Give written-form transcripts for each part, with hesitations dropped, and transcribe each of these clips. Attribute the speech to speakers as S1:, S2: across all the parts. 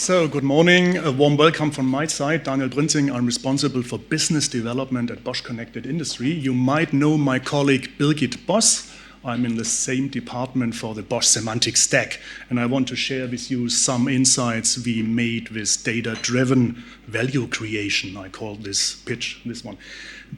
S1: So, good morning. A warm welcome from my side. Daniel Prinzing. I'm responsible for business development at Bosch Connected Industry. You might know my colleague Birgit Boss. I'm in the same department for the Bosch Semantic Stack, and I want to share with you some insights we made with data-driven value creation. I call this pitch, this one.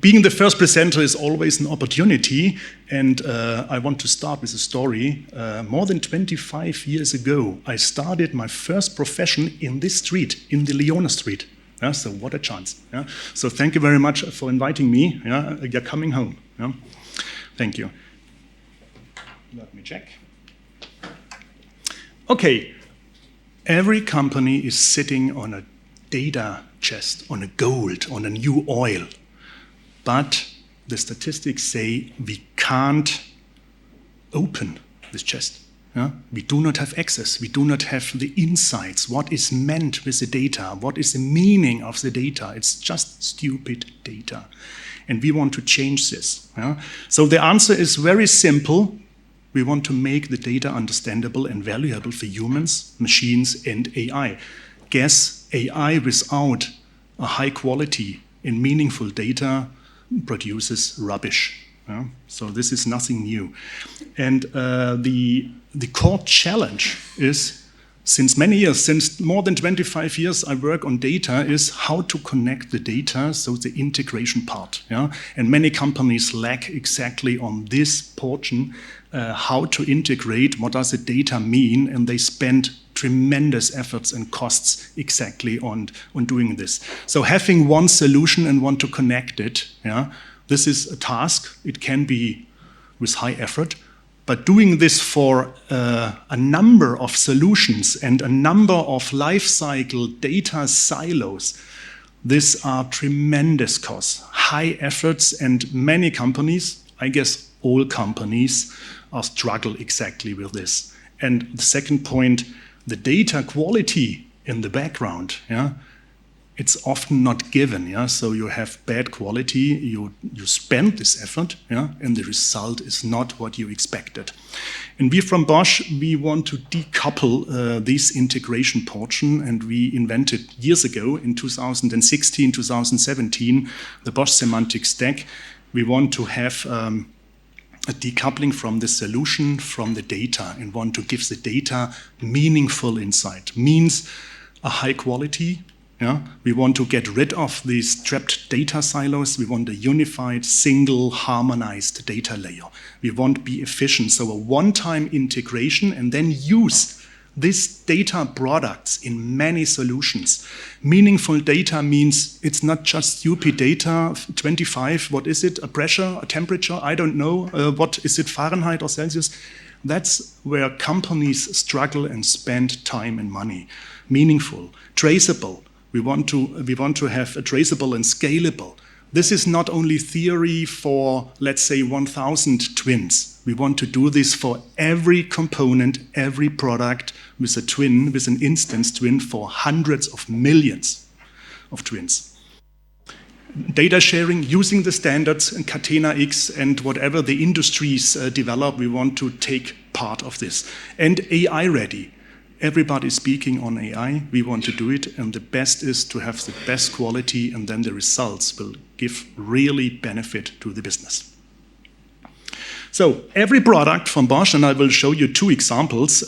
S1: Being the first presenter is always an opportunity, and I want to start with a story. More than 25 years ago, I started my first profession in this street, in the Leona Street. Yeah, so what a chance. Yeah? So thank you very much for inviting me. Yeah? You're coming home. Yeah? Thank you. Let me check. Okay, every company is sitting on a data chest, on a gold, on a new oil. But the statistics say we can't open this chest. Yeah? We do not have access. We do not have the insights. What is meant with the data? What is the meaning of the data? It's just stupid data. And we want to change this. Yeah? So the answer is very simple. We want to make the data understandable and valuable for humans, machines, and AI. Guess AI without a high quality and meaningful data produces rubbish. Yeah? So this is nothing new. And the core challenge is, since many years, since more than 25 years I work on data, is how to connect the data, so the integration part. Yeah? And many companies lack exactly on this portion, how to integrate, what does the data mean, and they spend tremendous efforts and costs exactly on doing this. So having one solution and want to connect it, yeah, this is a task. It can be with high effort, but doing this for a number of solutions and a number of life cycle data silos, these are tremendous costs, high efforts, and many companies, I guess all companies, struggle exactly with this. And the second point, the data quality in the background, yeah, it's often not given. Yeah? So you have bad quality, you spend this effort, yeah, and the result is not what you expected. And we from Bosch, we want to decouple this integration portion, and we invented years ago, in 2016, 2017, the Bosch Semantic Stack. We want to have a decoupling from the solution, from the data, and want to give the data meaningful insight. Means a high quality. Yeah? We want to get rid of these trapped data silos. We want a unified, single, harmonized data layer. We want to be efficient, so a one-time integration, and then use these data products in many solutions. Meaningful data means it's not just stupid data, 25, what is it, a pressure, a temperature, I don't know, what is it, Fahrenheit or Celsius? That's where companies struggle and spend time and money. Meaningful, traceable, we want to have a traceable and scalable. This is not only theory for, let's say, 1,000 twins. We want to do this for every component, every product with a twin, with an instance twin for hundreds of millions of twins. Data sharing using the standards and Catena X and whatever the industries develop, we want to take part of this. And AI ready. Everybody is speaking on AI, we want to do it, and the best is to have the best quality, and then the results will give really benefit to the business. So every product from Bosch, and I will show you two examples,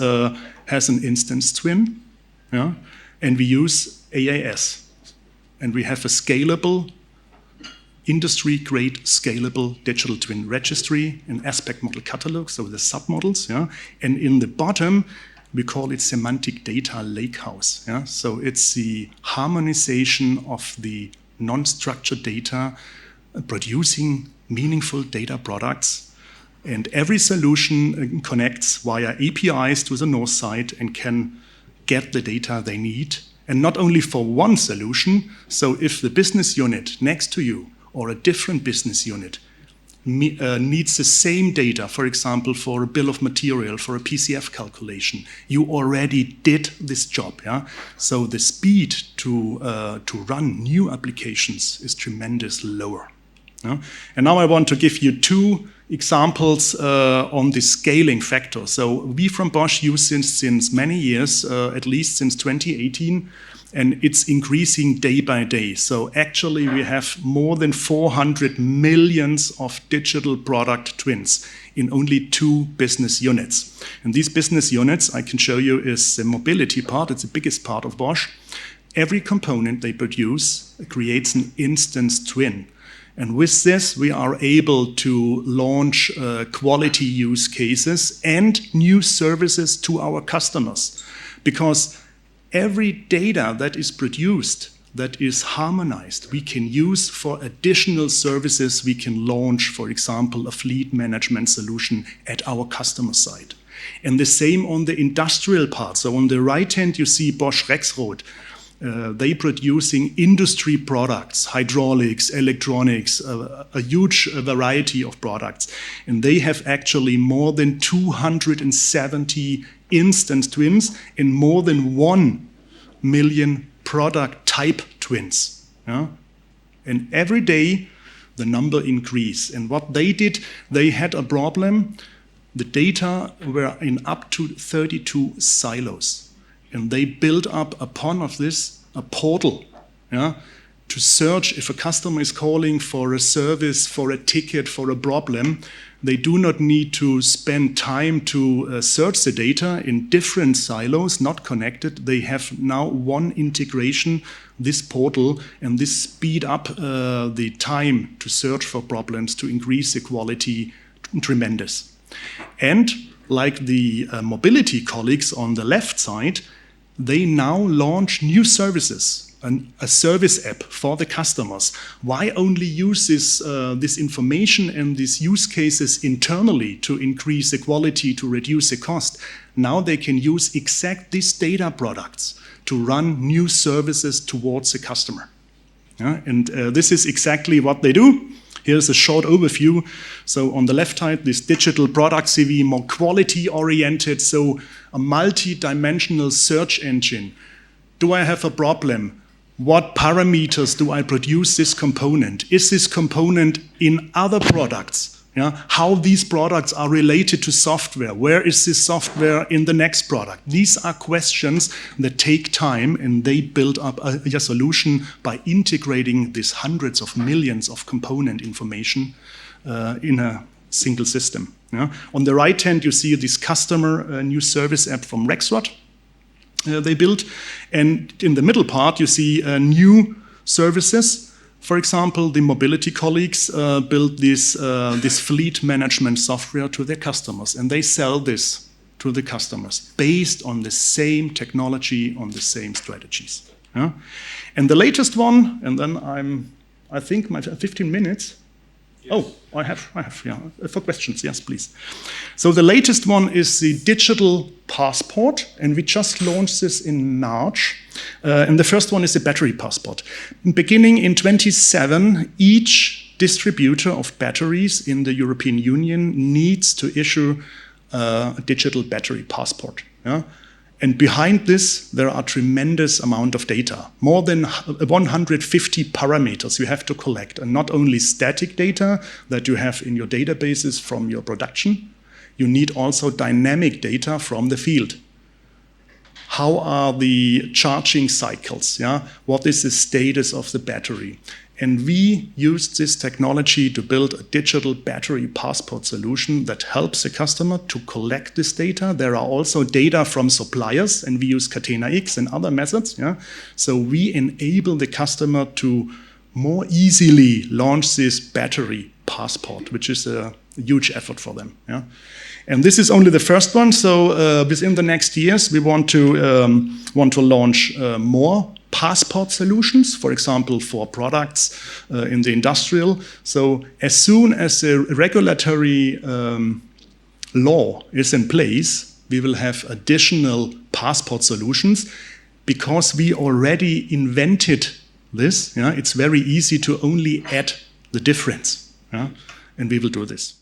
S1: has an instance twin, yeah? And we use AAS. And we have a scalable, industry-grade scalable digital twin registry, an aspect model catalog, so the submodels, yeah? And in the bottom, we call it semantic data lakehouse. Yeah? So it's the harmonization of the non-structured data, producing meaningful data products. And every solution connects via APIs to the north side and can get the data they need. And not only for one solution, so if the business unit next to you or a different business unit needs the same data, for example, for a bill of material, for a PCF calculation, you already did this job. Yeah? So the speed to run new applications is tremendously lower. Yeah? And now I want to give you two examples on the scaling factor. So we from Bosch use since many years, at least since 2018, and it's increasing day by day. So actually we have more than 400 millions of digital product twins in only 2 business units. And these business units, I can show you, is the mobility part. It's the biggest part of Bosch. Every component they produce creates an instance twin. And with this, we are able to launch quality use cases and new services to our customers. Because every data that is produced, that is harmonized, we can use for additional services. We can launch, for example, a fleet management solution at our customer side. And the same on the industrial part. So on the right hand, you see Bosch Rexroth. They producing industry products, hydraulics, electronics, a huge variety of products. And they have actually more than 270 instance twins and more than 1 million product type twins. Yeah? And every day the number increase. And what they did, they had a problem. The data were in up to 32 silos. And they built up upon of this a portal, yeah, to search if a customer is calling for a service, for a ticket, for a problem. They do not need to spend time to search the data in different silos, not connected. They have now one integration, this portal, and this speed up the time to search for problems, to increase the quality tremendous. And like the mobility colleagues on the left side, they now launch new services, a service app for the customers. Why only use this information and these use cases internally to increase the quality, to reduce the cost? Now they can use exact these data products to run new services towards the customer. Yeah? And this is exactly what they do. Here's a short overview. So on the left side, this digital product CV, more quality oriented, so a multi-dimensional search engine. Do I have a problem? What parameters do I produce this component? Is this component in other products? Yeah? How these products are related to software? Where is this software in the next product? These are questions that take time, and they build up a solution by integrating these hundreds of millions of component information in a single system. Yeah? On the right hand, you see this customer new service app from Rexroth they built. And in the middle part, you see new services. For example, the mobility colleagues built this fleet management software to their customers, and they sell this to the customers based on the same technology, on the same strategies. Yeah? And the latest one, and then I think my 15 minutes. Yes. Oh, I have, yeah. For questions, yes, please. So the latest one is the digital passport, and we just launched this in March. And the first one is the battery passport. Beginning in 2027, each distributor of batteries in the European Union needs to issue a digital battery passport. Yeah? And behind this, there are tremendous amount of data, more than 150 parameters you have to collect, and not only static data that you have in your databases from your production, you need also dynamic data from the field. How are the charging cycles? Yeah? What is the status of the battery? And we used this technology to build a digital battery passport solution that helps the customer to collect this data. There are also data from suppliers, and we use Catena X and other methods. Yeah? So we enable the customer to more easily launch this battery passport, which is a huge effort for them. Yeah? And this is only the first one. So within the next years, we want to launch more passport solutions, for example, for products in the industrial. So as soon as the regulatory law is in place, we will have additional passport solutions because we already invented this. Yeah? It's very easy to only add the difference. Yeah? And we will do this.